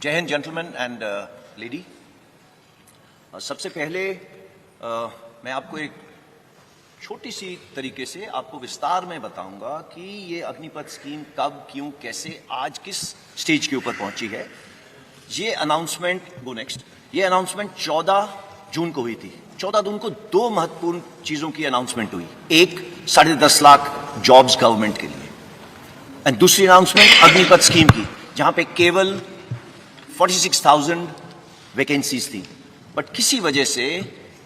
जय Hind gentleman and lady. सबसे पहले मैं आपको एक छोटी सी तरीके से आपको विस्तार में बताऊंगा कि ये अग्निपथ स्कीम कब, क्यों, कैसे, आज किस स्टेज के ऊपर पहुंची है। ये अनाउंसमेंट, गो नेक्स्ट, ये अनाउंसमेंट 14 जून को हुई थी। 14 जून को दो महत्वपूर्ण चीजों की अनाउंसमेंट हुई। एक 10.5 लाख जॉब्स गवर्नमेंट के लिए, एंड दूसरी अनाउंसमेंट अग्निपथ स्कीम की, जहां पे केवल 46,000 वैकेंसीज थी। बट किसी वजह से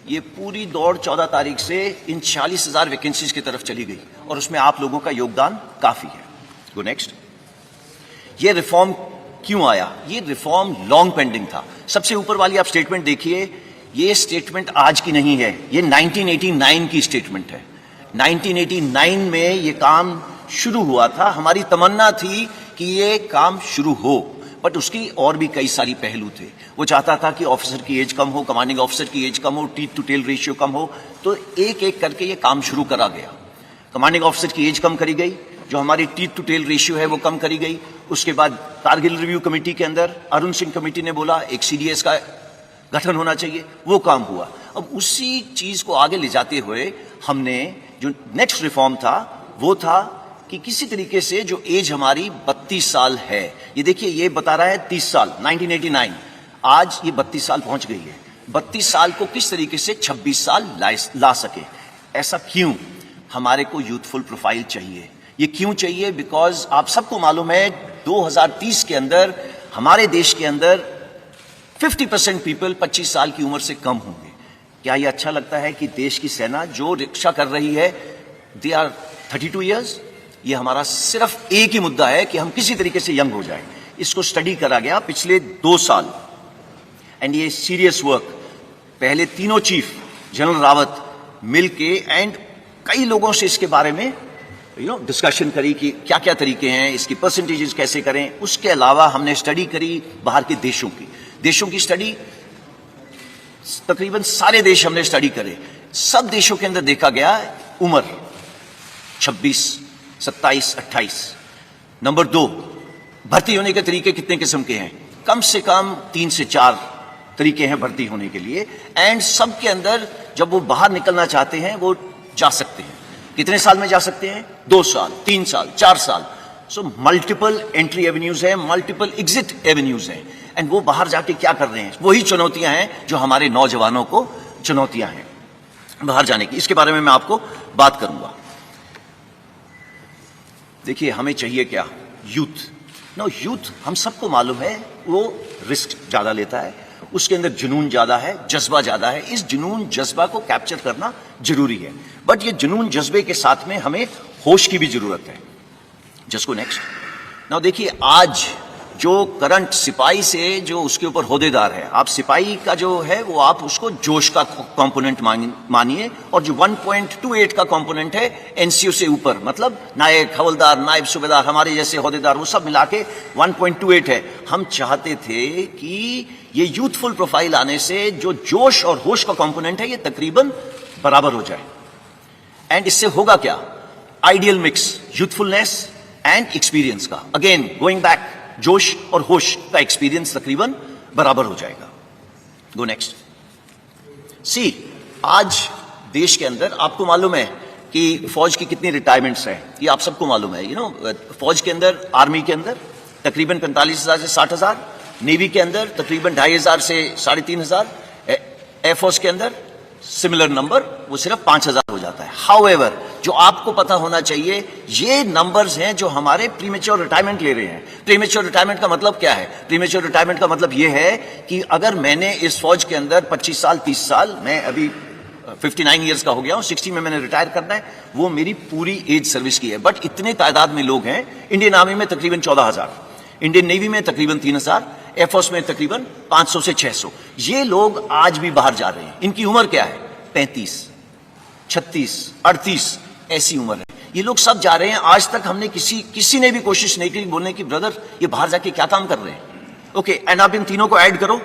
ये पूरी दौड़ 14 तारीख से इन 40,000 वैकेंसीज की तरफ चली गई, और उसमें आप लोगों का योगदान काफी है। Go next. ये रिफॉर्म क्यों आया? ये रिफॉर्म लॉन्ग पेंडिंग था। सबसे ऊपर वाली आप स्टेटमेंट देखिए, ये स्टेटमेंट आज की नहीं है, ये 1989 की स्टेटमेंट है। 1989 में ये काम शुरू हुआ था। हमारी तमन्ना थी कि ये काम शुरू हो, बट उसकी और भी कई सारी पहलू थे। वो चाहता था कि ऑफिसर की एज कम हो, कमांडिंग ऑफिसर की एज कम हो, टीथ टू टेल रेशियो कम हो, तो एक एक करके ये काम शुरू करा गया। कमांडिंग ऑफिसर की एज कम करी गई, जो हमारी टीथ टू टेल रेशियो है वो कम करी गई। उसके बाद कारगिल रिव्यू कमेटी के अंदर अरुण सिंह कमेटी ने बोला एक सीडीएस का गठन होना चाहिए, वो काम हुआ। अब उसी चीज को आगे ले जाते हुए हमने जो नेक्स्ट रिफॉर्म था वो था कि किसी तरीके से जो एज हमारी 32 साल है, ये देखिए ये बता रहा है 30 साल 1989, आज ये 32 साल पहुंच गई है। 32 साल को किस तरीके से 26 साल ला सके। ऐसा क्यों? हमारे को यूथफुल प्रोफाइल चाहिए। ये क्यों चाहिए? बिकॉज आप सबको मालूम है 2030 के अंदर हमारे देश के अंदर 50% पीपल 25 साल की उम्र से कम होंगे। क्या ये अच्छा लगता है कि देश की सेना जो रक्षा कर रही है दे आर 32 ईयर्स? ये हमारा सिर्फ एक ही मुद्दा है कि हम किसी तरीके से यंग हो जाए। इसको स्टडी करा गया पिछले 2 साल, एंड ये सीरियस वर्क। पहले तीनों चीफ जनरल रावत मिलके एंड कई लोगों से इसके बारे में डिस्कशन करी कि क्या क्या तरीके हैं, इसकी परसेंटेजेस कैसे करें। उसके अलावा हमने स्टडी करी बाहर के देशों की स्टडी, तकरीबन सारे देश हमने स्टडी करे। सब देशों के अंदर देखा गया उम्र 26, 27, 28। नंबर 2, भर्ती होने के तरीके कितने किस्म के हैं? कम से कम 3 से 4 तरीके हैं भर्ती होने के लिए, एंड सब के अंदर जब वो बाहर निकलना चाहते हैं वो जा सकते हैं। कितने साल में जा सकते हैं? 2 साल, 3 साल, 4 साल। सो मल्टीपल एंट्री एवेन्यूज हैं, मल्टीपल एग्जिट एवेन्यूज हैं, एंड वो बाहर जाके क्या कर रहे हैं? वही चुनौतियां हैं जो हमारे नौजवानों को चुनौतियां हैं बाहर जाने की। इसके बारे में मैं आपको बात करूंगा। देखिए हमें चाहिए क्या? यूथ। नो, यूथ हम सबको मालूम है वो रिस्क ज्यादा लेता है, उसके अंदर जुनून ज्यादा है, जज्बा ज्यादा है। इस जुनून जज्बा को कैप्चर करना जरूरी है, बट ये जुनून जज्बे के साथ में हमें होश की भी जरूरत है। Just go next. नाउ देखिए आज जो करंट सिपाही से जो उसके ऊपर होदेदार है, आप सिपाही का जो है वो आप उसको जोश का कंपोनेंट मानिए, और जो 1.28 का कंपोनेंट है एनसीओ से ऊपर, मतलब नायक, हवलदार, नायब सूबेदार, हमारे जैसे होदेदार, वो सब मिला के 1.28 है। हम चाहते थे कि ये यूथफुल प्रोफाइल आने से जो जोश और होश का कंपोनेंट है ये तकरीबन बराबर हो जाए। एंड इससे होगा क्या? Ideal mix youthfulness and experience का। अगेन गोइंग बैक, जोश और होश का एक्सपीरियंस तकरीबन बराबर हो जाएगा। गो नेक्स्ट। सी, आज देश के अंदर आपको मालूम है कि फौज की कितनी रिटायरमेंट्स हैं, ये आप सबको मालूम है। फौज के अंदर, आर्मी के अंदर तकरीबन 45,000 से 60,000, नेवी के अंदर तकरीबन 2,500 से 3,500, एयरफोर्स के अंदर सिमिलर नंबर, वो सिर्फ 5,000 हो जाता है। हाउएवर, जो आपको पता होना चाहिए, ये नंबर्स हैं जो हमारे प्रीमेच्योर रिटायरमेंट ले रहे हैं। प्रीमेच्योर रिटायरमेंट का मतलब क्या है? प्रीमेच्योर रिटायरमेंट का मतलब ये है कि अगर मैंने इस फौज के अंदर 25 साल, 30 साल, मैं अभी 59 ईयर्स का हो गया हूं, 60 में मैंने रिटायर करना है, वो मेरी पूरी एज सर्विस की है। बट इतने तादाद में लोग हैं। इंडियन आर्मी में तकरीबन 14,000, इंडियन नेवी में तकरीबन 3,000, एयरफोर्स में तकरीबन 500 से 600। ये लोग आज भी बाहर जा रहे हैं। इनकी उम्र क्या है? 35, 36, 38 ऐसी उम्र है। ये लोग सब जा रहे हैं। आज तक हमने किसी ने भी कोशिश नहीं की बोलने की ब्रदर ये बाहर जाके क्या काम कर रहे हैं। ओके, एंड आप इन तीनों को ऐड करो,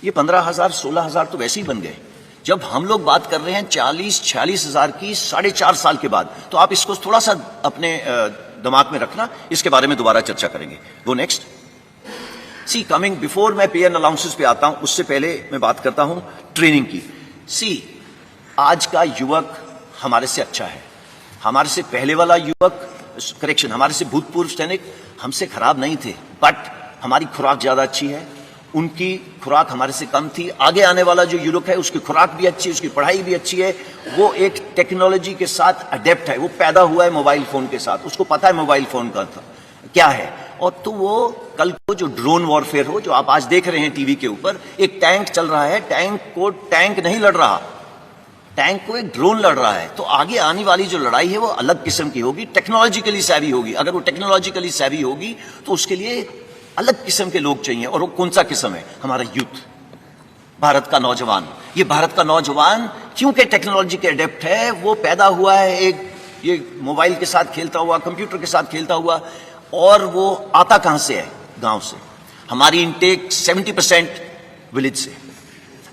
ये 15,000, 16,000 तो वैसे ही बन गए। जब हम लोग बात कर रहे हैं 40-46 हजार की 4.5 साल के बाद, तो आप इसको थोड़ा सा अपने दिमाग में रखना, इसके बारे में दोबारा चर्चा करेंगे। Go next. See coming before मैं पे एंड अलाउंसेस पे आता हूं, उससे पहले मैं बात करता हूं ट्रेनिंग की। सी आज का युवक हमारे से अच्छा है, हमारे से पहले वाला युवक, करेक्शन, हमारे से भूतपूर्व सैनिक हमसे खराब नहीं थे, बट हमारी खुराक ज्यादा अच्छी है, उनकी खुराक हमारे से कम थी। आगे आने वाला जो युवक है उसकी खुराक भी अच्छी है, उसकी पढ़ाई भी अच्छी है, वो एक टेक्नोलॉजी के साथ अडेप्ट है, वो पैदा हुआ है मोबाइल फोन के साथ, उसको पता है मोबाइल फोन का क्या है। और तो वो कल को जो ड्रोन वॉरफेयर हो, जो आप आज देख रहे हैं टीवी के ऊपर, एक टैंक चल रहा है, टैंक को टैंक नहीं लड़ रहा, टैंक को एक ड्रोन लड़ रहा है। तो आगे आने वाली जो लड़ाई है वो अलग किस्म की होगी, टेक्नोलॉजिकली सैवी होगी। अगर वो टेक्नोलॉजिकली सैवी होगी तो उसके लिए अलग किस्म के लोग चाहिए। और वो कौन सा किस्म है? हमारा यूथ, भारत का नौजवान। ये भारत का नौजवान क्योंकि टेक्नोलॉजी के अडेप्ट है, वो पैदा हुआ है एक ये मोबाइल के साथ खेलता हुआ, कंप्यूटर के साथ खेलता हुआ, और वो आता कहां से है? गांव से। हमारी इनटेक 70% विलेज से।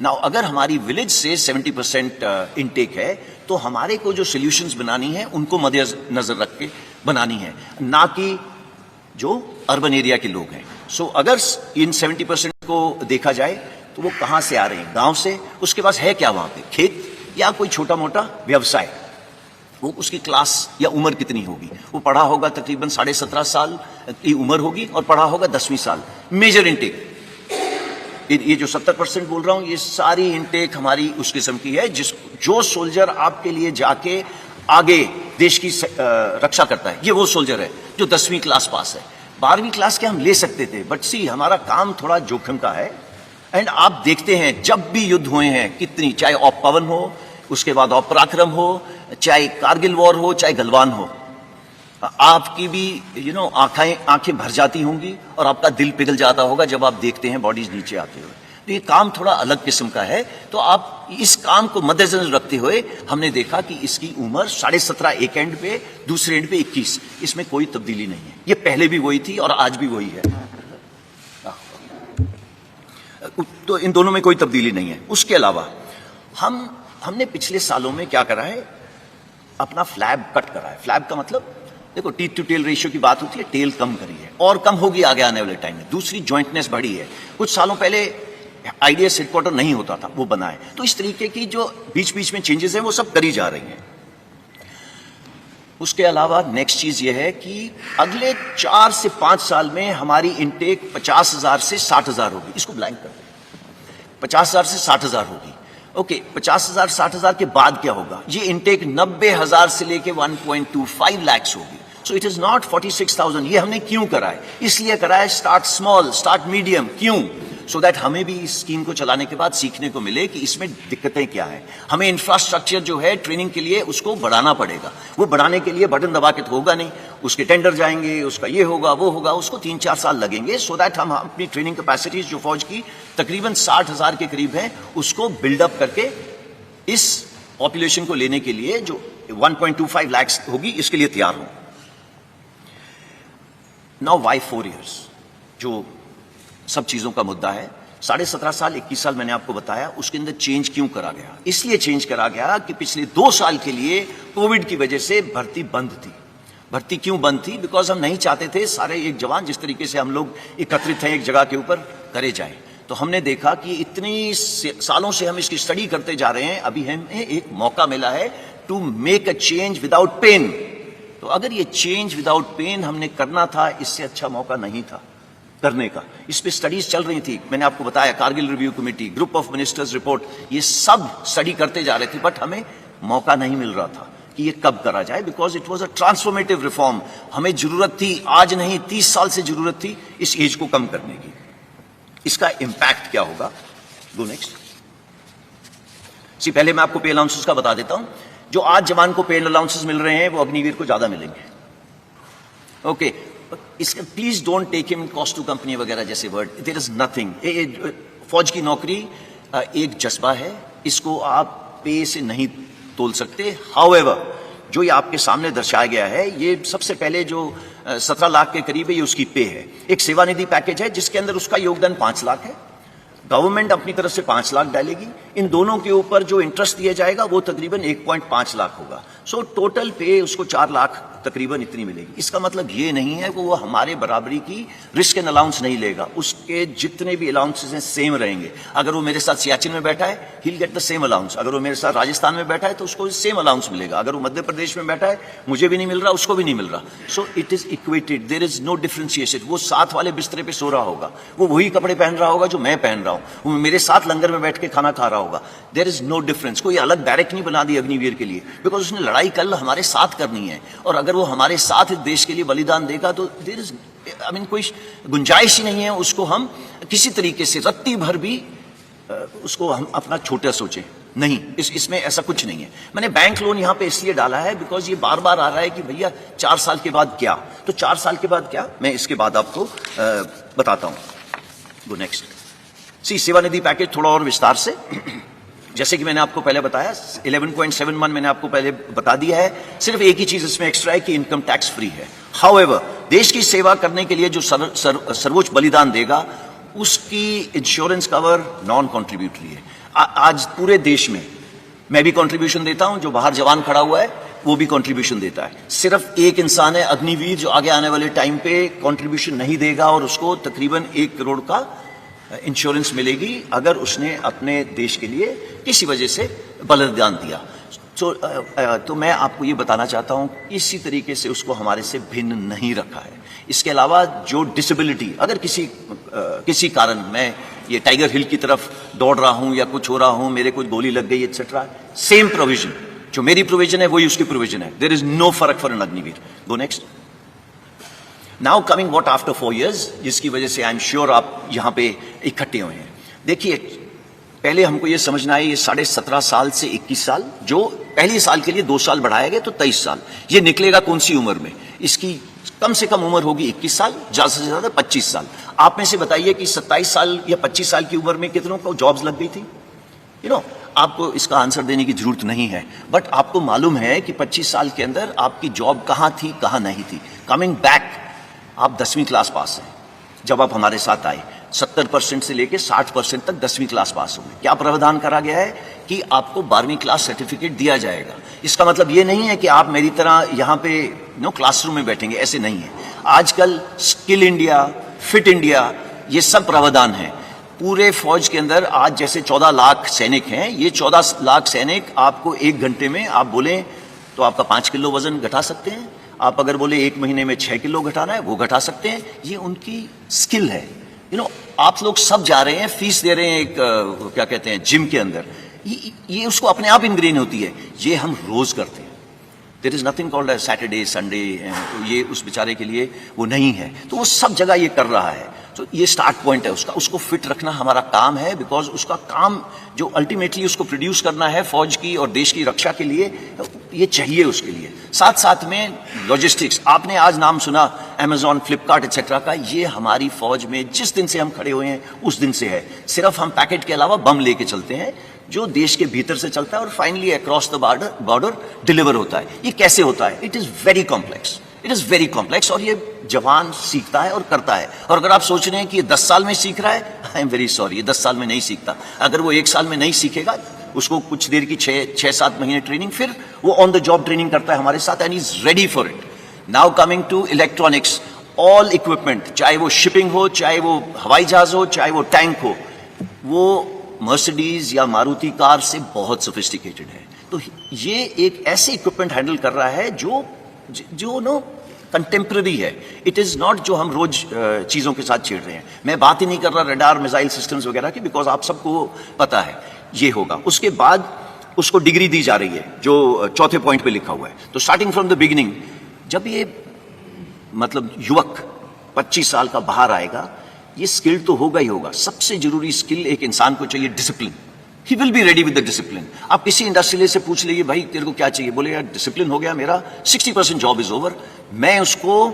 नाउ अगर हमारी विलेज से 70% इनटेक है तो हमारे को जो सॉल्यूशंस बनानी है उनको मद्देनजर रख के बनानी है, ना कि जो अर्बन एरिया के लोग हैं। सो अगर इन 70% को देखा जाए तो वो कहां से आ रहे हैं? गांव से। उसके पास है क्या वहां पे? खेत या कोई छोटा मोटा व्यवसाय। वो उसकी क्लास या उम्र कितनी होगी? वो पढ़ा होगा तकरीबन 17.5 साल की उम्र होगी और पढ़ा होगा 10वीं साल। मेजर इनटेक, ये जो 70% बोल रहा हूं, ये सारी इनटेक हमारी उस किस्म की है जो सोल्जर आपके लिए जाके आगे देश की रक्षा करता है, ये वो सोल्जर है जो 10वीं क्लास पास है। 12वीं क्लास के हम ले सकते थे, बट सी हमारा काम थोड़ा जोखिम का है। एंड आप देखते हैं जब भी युद्ध हुए हैं कितनी, चाहे ऑप पवन हो, उसके बाद ऑप पराक्रम हो, चाहे कारगिल वॉर हो, चाहे गलवान हो, आपकी भी आंखें भर जाती होंगी और आपका दिल पिघल जाता होगा जब आप देखते हैं बॉडीज नीचे आते हुए। तो ये काम थोड़ा अलग किस्म का है। तो आप इस काम को मद्देनजर रखते हुए हमने देखा कि इसकी उम्र 17.5 एक एंड पे, दूसरे एंड पे 21, इसमें कोई तब्दीली नहीं है। ये पहले भी वही थी और आज भी वही है, तो इन दोनों में कोई तब्दीली नहीं है। उसके अलावा हमने पिछले सालों में क्या करा है? अपना फ्लैब कट करा है। फ्लैब का मतलब देखो, टीथ टू टेल रेशियो की बात होती है, टेल कम करी है और कम होगी आगे आने वाले टाइम में। दूसरी जॉइंटनेस बढ़ी है। कुछ सालों पहले आईडीएस हेडक्वार्टर नहीं होता था, वो बना है। तो इस तरीके की जो बीच बीच में चेंजेस हैं वो सब करी जा रही हैं। उसके अलावा नेक्स्ट चीज ये है कि अगले 4 से 5 साल में हमारी इनटेक 50,000 से 60,000 होगी। इसको ब्लैंक कर दें, 50,000 से 60,000 होगी। ओके, 50,000 60,000 के बाद क्या होगा? ये इनटेक 90,000 से लेके 1.25 लाख होगी। सो इट इज नॉट 46,000। ये हमने क्यों करा है? इसलिए करा है स्टार्ट स्मॉल, स्टार्ट मीडियम। क्यों? सो दैट हमें भी इस स्कीम को चलाने के बाद सीखने को मिले कि इसमें दिक्कतें क्या है। हमें इंफ्रास्ट्रक्चर जो है ट्रेनिंग के लिए उसको बढ़ाना पड़ेगा। वो बढ़ाने के लिए बटन दबा के तो होगा नहीं, उसके टेंडर जाएंगे, उसका ये होगा वो होगा, उसको 3-4 साल लगेंगे। सो दैट हम अपनी ट्रेनिंग कैपेसिटीज जो फौज की तकरीबन 60,000 के करीब है उसको बिल्डअप करके इस पॉपुलेशन को लेने के लिए जो 1.25 लाख होगी इसके लिए तैयार हो। नाउ वाई 4 years, जो सब चीजों का मुद्दा है। 17.5 साल 21 साल मैंने आपको बताया, उसके अंदर चेंज क्यों करा गया? इसलिए चेंज करा गया कि पिछले 2 साल के लिए कोविड की वजह से भर्ती बंद थी। भर्ती क्यों बंद थी? बिकॉज हम नहीं चाहते थे सारे एक जवान जिस तरीके से हम लोग एकत्रित हैं एक जगह के ऊपर करे जाए। तो हमने देखा कि इतनी सालों से हम इसकी स्टडी करते जा रहे हैं, अभी हमें एक मौका मिला है to make a change without pain. तो अगर ये चेंज विदाउट पेन हमने करना था, इससे अच्छा मौका नहीं था करने का। इस पे स्टडीज चल रही थी, मैंने आपको बताया, Kargil review committee, group of ministers report, ये सब स्टडी करते जा रहे थे, बट हमें मौका नहीं मिल रहा था कि ये कब करा जाए। Because it was a transformative reform. हमें जरूरत थी, आज नहीं 30 साल से जरूरत थी इस एज को कम करने की। इसका इंपैक्ट क्या होगा? Go next. पहले मैं आपको पे अलाउंसेस का बता देता हूं। जो आज जवान को पे अलाउंसेस मिल रहे हैं वो अग्निवीर को ज्यादा मिलेंगे। ओके, इसका please don't take him cost to company वगैरह जैसे वर्ड, देयर इज नथिंग। फौज की नौकरी एक जज्बा है, इसको आप पे से नहीं तोल सकते। हाउएवर, जो ये आपके सामने दर्शाया गया है, ये सबसे पहले जो 17 लाख के करीब है, ये उसकी पे है। एक सेवानिधि पैकेज है जिसके अंदर उसका योगदान 5 लाख है। गवर्नमेंट अपनी तरफ से 5 लाख डालेगी। इन दोनों के ऊपर जो इंटरेस्ट दिया जाएगा वो तकरीबन 1.5 लाख होगा। सो टोटल पे उसको 4 लाख तकरीबन इतनी मिलेगी। इसका मतलब ये नहीं है कि वो हमारे बराबरी की रिस्क एंड अलाउंस नहीं लेगा, उसके जितने भी अलाउंसेस हैं सेम रहेंगे। अगर वो मेरे साथ सियाचिन में बैठा है, he will get the same allowance. अगर वो मेरे साथ राजस्थान में बैठा है तो उसको सेम अलाउंस मिलेगा। अगर वो मध्य प्रदेश में बैठा है, मुझे भी नहीं मिल रहा, उसको भी नहीं मिल रहा। So it is equated, there is no differentiation. वो साथ वाले बिस्तरे पे सो रहा होगा, वो वही कपड़े पहन रहा होगा जो मैं पहन रहा हूं, वो मेरे साथ लंगर में बैठ के खाना खा रहा होगा। There is no difference. कोई अलग बैरक नहीं बना दी अग्निवीर के लिए, बिकॉज उसने लड़ाई कल हमारे साथ करनी है। और अगर वो हमारे साथ देश के लिए बलिदान देगा तो देयर इज कोई गुंजाइश ही नहीं है उसको हम किसी तरीके से रत्ती भर भी उसको हम अपना छोटा सोचे नहीं। इसमें ऐसा कुछ नहीं है। मैंने बैंक लोन यहां पे इसलिए डाला है बिकॉज ये बार बार आ रहा है कि भैया 4 साल के बाद क्या, तो 4 साल के बाद क्या, मैं इसके बाद आपको बताता हूं। गो नेक्स्ट। सी सेवानिधि पैकेज थोड़ा और विस्तार से, जैसे कि मैंने आपको पहले बताया 11.71 मैंने आपको पहले बता दिया है। सिर्फ एक ही चीज इसमें एक्स्ट्रा है कि इनकम टैक्स फ्री है। हाउएवर, देश की सेवा करने के लिए जो सर्वोच्च बलिदान देगा उसकी इंश्योरेंस कवर नॉन कॉन्ट्रीब्यूटरी है। आज पूरे देश में मैं भी कंट्रीब्यूशन देता हूं, जो बाहर जवान खड़ा हुआ है वो भी कंट्रीब्यूशन देता है। सिर्फ एक इंसान है अग्निवीर जो आगे आने वाले टाइम पे कंट्रीब्यूशन नहीं देगा और उसको तकरीबन 1 करोड़ का इंश्योरेंस मिलेगी अगर उसने अपने देश के लिए किसी वजह से बलिदान दिया। तो मैं आपको ये बताना चाहता हूं, इसी तरीके से उसको हमारे से भिन्न नहीं रखा है। इसके अलावा जो डिसेबिलिटी, अगर किसी कारण मैं ये टाइगर हिल की तरफ दौड़ रहा हूं या कुछ हो रहा हूं, मेरे को गोली लग गई एक्सेट्रा, सेम प्रोविजन, जो मेरी प्रोविजन है वही उसकी प्रोविजन है। देयर इज नो फर्क for an Agniveer. Go next. Now coming what after 4 years, जिसकी वजह से आई एम श्योर आप यहां पे इकट्ठे हुए हैं। देखिए, पहले हमको ये समझना है, ये 17.5 साल से 21 साल, जो पहले साल के लिए 2 साल बढ़ाया गया तो 23 साल, ये निकलेगा कौन सी उम्र में? इसकी कम से कम उम्र होगी 21 साल, ज्यादा से ज्यादा 25 साल। आप में से बताइए कि 27 साल या 25 साल की उम्र में कितनों को जॉब्स लग गई थी? आपको इसका आंसर देने की जरूरत नहीं है, बट आपको मालूम है कि 25 साल के अंदर आपकी जॉब कहां थी, कहां नहीं थी। कमिंग बैक, आप 10वीं क्लास पास हैं जब आप हमारे साथ आए। 70% से लेकर 60% तक 10वीं क्लास पास होंगे। क्या प्रावधान करा गया है कि आपको 12वीं क्लास सर्टिफिकेट दिया जाएगा। इसका मतलब ये नहीं है कि आप मेरी तरह यहाँ पे क्लासरूम में बैठेंगे, ऐसे नहीं है। आजकल स्किल इंडिया, फिट इंडिया, ये सब प्रावधान है पूरे फौज के अंदर। आज जैसे 14 लाख सैनिक हैं, ये 14 लाख सैनिक आपको 1 घंटे में आप बोले तो आपका 5 किलो वजन घटा सकते हैं। आप अगर बोले 1 महीने में 6 किलो घटाना है, वो घटा सकते हैं। ये उनकी स्किल है। आप लोग सब जा रहे हैं, फीस दे रहे हैं एक क्या कहते हैं जिम के अंदर, ये उसको अपने आप इनग्रेन होती है। ये हम रोज करते हैं। There is nothing called Saturday Sunday, ये उस बेचारे के लिए वो नहीं है। तो वो सब जगह ये कर रहा है। तो ये स्टार्ट पॉइंट है उसका, उसको फिट रखना हमारा काम है। बिकॉज उसका काम जो अल्टीमेटली उसको प्रोड्यूस करना है फौज की और देश की रक्षा के लिए, ये चाहिए उसके लिए। साथ साथ में लॉजिस्टिक्स, आपने आज नाम सुना अमेजॉन, फ्लिपकार्ट एक्सेट्रा का, ये हमारी फौज में जिस दिन से हम खड़े हुए हैं उस दिन से है। सिर्फ हम पैकेट के अलावा बम लेके चलते हैं जो देश के भीतर से चलता है और finally across the border deliver होता है। ये कैसे होता है? It is very complex, it is very complex. और ये जवान सीखता है और करता है। और अगर आप सोच रहे हैं कि ये 10 साल में सीख रहा है, आई एम वेरी सॉरी, ये 10 साल में नहीं सीखता। अगर वो 1 साल में नहीं सीखेगा, उसको कुछ देर की 6-7 महीने ट्रेनिंग, फिर वो ऑन द जॉब ट्रेनिंग करता है हमारे साथ, and is ready for it. Now coming to electronics, all equipment, चाहे वो शिपिंग हो, चाहे वो हवाई जहाज हो, चाहे वो टैंक हो, वो मर्सिडीज या मारुति कार से बहुत सोफिस्टिकेटेड है। तो ये एक ऐसे इक्विपमेंट हैंडल कर रहा है जो कंटेम्प्रेरी है। इट इज नॉट जो हम रोज चीजों के साथ छेड़ रहे हैं। मैं बात ही नहीं कर रहा रडार, मिसाइल सिस्टम्स वगैरह की, बिकॉज आप सबको पता है ये होगा। उसके बाद उसको डिग्री दी जा रही है जो चौथे पॉइंट पे लिखा हुआ है। तो स्टार्टिंग फ्रॉम द बिगिनिंग, जब ये मतलब युवक 25 साल का बाहर आएगा, ये स्किल तो होगा ही होगा। सबसे जरूरी स्किल एक इंसान को चाहिए discipline. He will be ready with the discipline. आप किसी इंडस्ट्रियलिस्ट से पूछ लीजिए, भाई तेरे को क्या चाहिए? बोले यार डिसिप्लिन हो गया मेरा, 60% जॉब इज ओवर, मैं उसको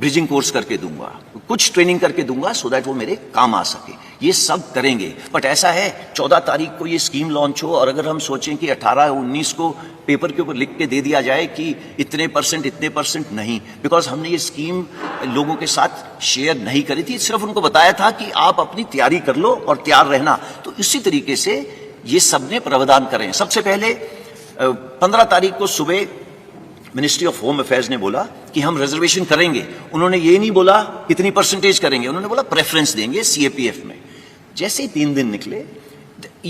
ब्रिजिंग कोर्स करके दूंगा, कुछ ट्रेनिंग करके दूंगा, सो दैट वो मेरे काम आ सके। ये सब करेंगे। बट ऐसा है 14 तारीख को ये स्कीम लॉन्च हो, और अगर हम सोचें कि 18-19 को पेपर के ऊपर लिख के दे दिया जाए कि इतने परसेंट नहीं, बिकॉज हमने ये स्कीम लोगों के साथ शेयर नहीं करी थी, सिर्फ उनको बताया था कि आप अपनी तैयारी कर लो और तैयार रहना। तो इसी तरीके से ये सबने प्रावधान करें। सबसे पहले 15 तारीख को सुबह मिनिस्ट्री ऑफ होम अफेयर्स ने बोला कि हम रिजर्वेशन करेंगे। उन्होंने ये नहीं बोला कितनी परसेंटेज करेंगे, उन्होंने बोला प्रेफरेंस देंगे सीएपीएफ में। जैसे ही 3 दिन निकले,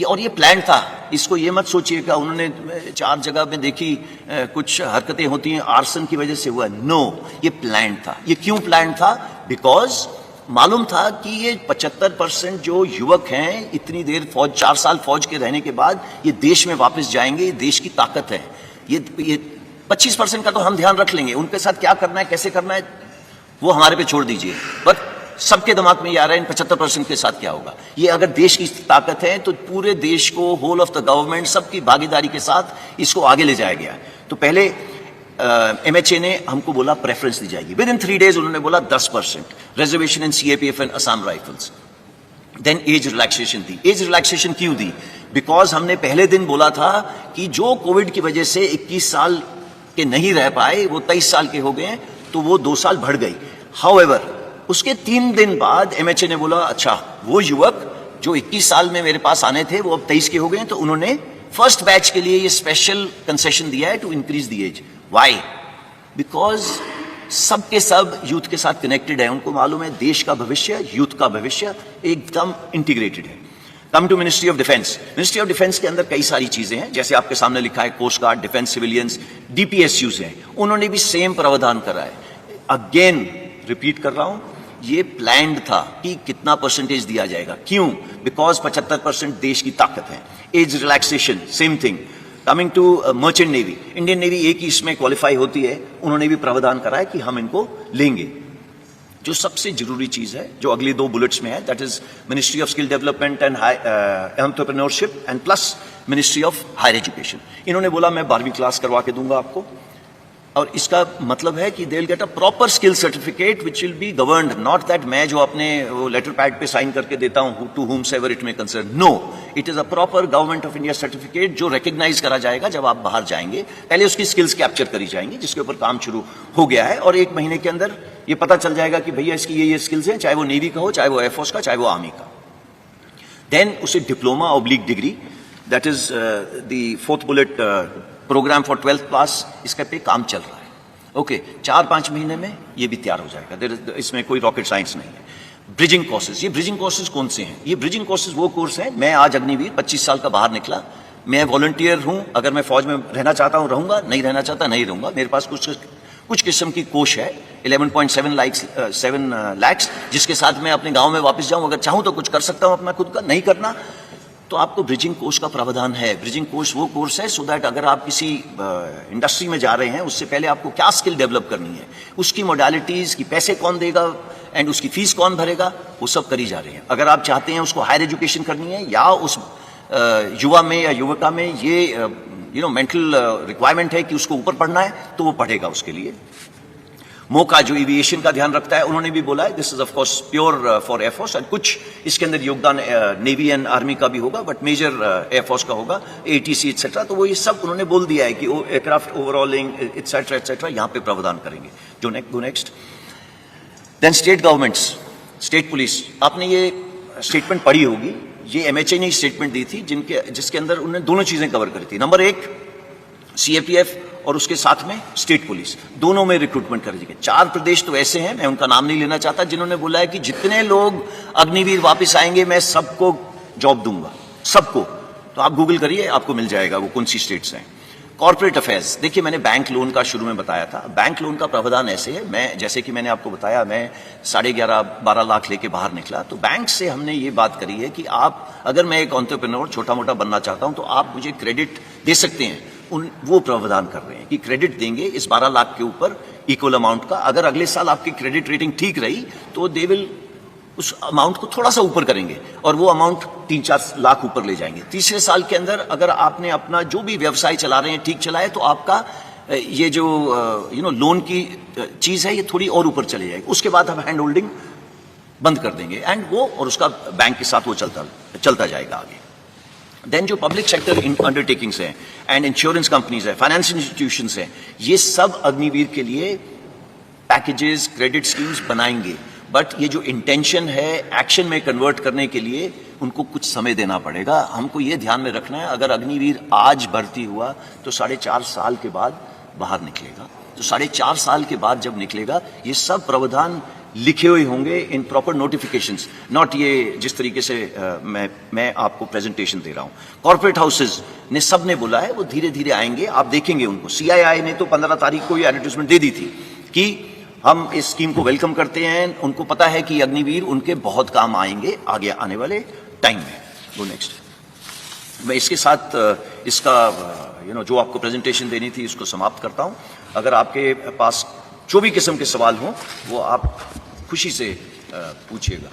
और ये प्लान था, इसको ये मत सोचिएगा उन्होंने 4 जगह में देखी कुछ हरकतें होती हैं आर्सन की वजह से हुआ। नो, ये प्लान था। ये क्यों प्लान था? बिकॉज मालूम था कि ये 75% जो युवक हैं इतनी देर फौज, 4 साल फौज के रहने के बाद ये देश में वापस जाएंगे, ये देश की ताकत है। ये 25% का तो हम ध्यान रख लेंगे, उनके साथ क्या करना है, कैसे करना है, वो हमारे पे छोड़ दीजिए। बट सबके दिमाग में ये आ रहा है इन 75% के साथ क्या होगा। ये अगर देश की ताकत है तो पूरे देश को, होल ऑफ द गवर्नमेंट, सबकी भागीदारी के साथ इसको आगे ले जाया गया। तो पहले एमएचए ने हमको बोला प्रेफरेंस दी जाएगी। विद इन 3 डेज उन्होंने बोला 10% reservation in CAPF and Assam Rifles. Then age relaxation दी। एज रिलैक्सेशन क्यों दी? बिकॉज हमने पहले दिन बोला था कि जो कोविड की वजह से 21 साल के नहीं रह पाए वो 23 साल के हो गए, तो वो 2 साल बढ़ गई। हाउएवर उसके 3 दिन बाद एमएचए ने बोला अच्छा, वो युवक जो 21 साल में मेरे पास आने थे वो अब 23 के हो गए, तो उन्होंने फर्स्ट बैच के लिए ये स्पेशल कंसेशन दिया है to increase the age. Why? Because सब के सब यूथ के साथ कनेक्टेड है, उनको मालूम है देश का भविष्य, यूथ का भविष्य एकदम इंटीग्रेटेड है। Come to ministry of defence. Ministry of defence के अंदर कई सारी चीजें हैं, जैसे आपके सामने लिखा है coast guard, defence civilians, DPSUs हैं, उन्होंने भी सेम प्रावधान करा है। अगेन रिपीट कर रहा हूं, ये प्लान्ड था कि कितना परसेंटेज दिया जाएगा। क्यों? बिकॉज 75% देश की ताकत है। Age relaxation same thing. Coming to merchant navy, Indian navy एक ही इसमें क्वालिफाई होती है, उन्होंने भी प्रावधान करा है कि हम इनको लेंगे। जो सबसे जरूरी चीज है जो अगली 2 बुलेट्स में है, that is ministry of skill development and entrepreneurship and plus ministry of higher education. इन्होंने बोला मैं 12वीं क्लास करवा के दूंगा आपको, और इसका मतलब है कि they will get a proper skill certificate which will be governed, not that मैं जो अपने वो लेटर पैड पे साइन करके देता हूं to whomsoever it may concern. No, it is a proper government of India certificate जो रिकॉग्नाइज करा जाएगा जब आप बाहर जाएंगे। पहले उसकी स्किल्स कैप्चर करी जाएंगी, जिसके ऊपर काम शुरू हो गया है, और 1 महीने के अंदर ये पता चल जाएगा कि भैया इसकी ये स्किल्स हैं, चाहे वो नेवी का हो, चाहे वो एयरफोर्स का, चाहे वो आर्मी का। देन उसे diploma oblique degree, that is the 4th bullet programme for 12th pass, इसका पे काम चल रहा है। ओके, 4-5 महीने में ये भी तैयार हो जाएगा। इसमें कोई रॉकेट साइंस नहीं है। ब्रिजिंग कोर्सेज, ये ब्रिजिंग कोर्सेज कौन से हैं? ये ब्रिजिंग कोर्सेज वो कोर्स हैं, मैं आज अग्निवीर 25 साल का बाहर निकला, मैं वॉलंटियर हूं, अगर मैं फौज में रहना चाहता हूं रहूंगा, नहीं रहना चाहता नहीं रहूंगा। मेरे पास कुछ किस्म की कोष है 11.7 लाख, जिसके साथ मैं अपने गांव में वापस जाऊं, अगर चाहूं तो कुछ कर सकता हूं अपना खुद का, नहीं करना तो आपको ब्रिजिंग कोर्स का प्रावधान है। ब्रिजिंग कोर्स वो कोर्स है सो दैट अगर आप किसी इंडस्ट्री में जा रहे हैं, उससे पहले आपको क्या स्किल डेवलप करनी है, उसकी मोडालिटीज की, पैसे कौन देगा एंड उसकी फीस कौन भरेगा, वो सब करी जा रही है। अगर आप चाहते हैं उसको हायर एजुकेशन करनी है, या उस युवा में या युवका में ये मेंटल रिक्वायरमेंट है कि उसको ऊपर पढ़ना है, तो वो पढ़ेगा उसके लिए। मोका जो एविएशन का ध्यान रखता है, उन्होंने भी बोला है this is of course pure for air force, and कुछ इसके अंदर योगदान नेवी एंड आर्मी का भी होगा, बट मेजर एयरफोर्स का होगा, एटीसी एक्सेट्रा। तो वो ये सब उन्होंने बोल दिया है कि एयरक्राफ्ट ओवरऑलिंग एक्सेट्रा एक्सेट्रा यहाँ पे प्रावधान करेंगे। जो next then state governments, state police, आपने ये स्टेटमेंट पढ़ी होगी, ये एमएचए ने स्टेटमेंट दी थी जिसके अंदर उन्होंने दोनों चीजें कवर करी थी। नंबर 1 सीएपीएफ और उसके साथ में स्टेट पुलिस, दोनों में रिक्रूटमेंट कर दी गई। 4 प्रदेश तो ऐसे हैं, मैं उनका नाम नहीं लेना चाहता, जिन्होंने बोला है कि जितने लोग अग्निवीर वापस आएंगे मैं सबको जॉब दूंगा, सबको। तो आप गूगल करिए, आपको मिल जाएगा वो कौन सी स्टेट्स हैं। कॉर्पोरेट अफेयर्स, देखिए मैंने बैंक लोन का शुरू में बताया था। बैंक लोन का प्रावधान ऐसे है, मैं जैसे कि मैंने आपको बताया, मैं 11.5-12 लाख लेके बाहर निकला, तो बैंक से हमने ये बात करी है कि आप, अगर मैं एक एंटरप्रेन्योर छोटा मोटा बनना चाहता हूं तो आप मुझे क्रेडिट दे सकते हैं। वो प्रावधान कर रहे हैं कि क्रेडिट देंगे इस 12 लाख के ऊपर इक्वल अमाउंट का। अगर अगले साल आपकी क्रेडिट रेटिंग ठीक रही तो दे विल उस अमाउंट को थोड़ा सा ऊपर करेंगे और वो अमाउंट 3-4 लाख ऊपर ले जाएंगे। तीसरे साल के अंदर अगर आपने अपना जो भी व्यवसाय चला रहे हैं ठीक चलाए, तो आपका ये जो लोन की चीज है ये थोड़ी और ऊपर चली जाएगी। उसके बाद हम हैंड होल्डिंग बंद कर देंगे एंड वो और उसका बैंक के साथ वो चलता जाएगा आगे। देन जो पब्लिक सेक्टर अंडरटेकिंग्स हैं एंड इंश्योरेंस कंपनीज है, फाइनेंशियल इंस्टीट्यूशंस हैं, ये सब अग्निवीर के लिए पैकेजेस, क्रेडिट स्कीम्स बनाएंगे। बट ये जो इंटेंशन है एक्शन में कन्वर्ट करने के लिए उनको कुछ समय देना पड़ेगा। हमको ये ध्यान में रखना है, अगर अग्निवीर आज भर्ती हुआ तो 4.5 साल के बाद बाहर निकलेगा। तो 4.5 साल के बाद जब निकलेगा ये सब प्रावधान लिखे हुए होंगे इन प्रॉपर नोटिफिकेशंस, नॉट ये जिस तरीके से मैं आपको प्रेजेंटेशन दे रहा हूं। कॉर्पोरेट हाउसेज ने सब ने बोला है वो धीरे धीरे आएंगे, आप देखेंगे उनको। CII ने तो 15 तारीख को ये एडवर्टाइजमेंट दे दी थी कि हम इस स्कीम को वेलकम करते हैं, उनको पता है कि अग्निवीर उनके बहुत काम आएंगे आगे आने वाले टाइम में। Go next. मैं इसके साथ इसका जो आपको प्रेजेंटेशन देनी थी इसको समाप्त करता हूं। अगर आपके पास जो भी किस्म के सवाल हों वो आप खुशी से पूछिएगा।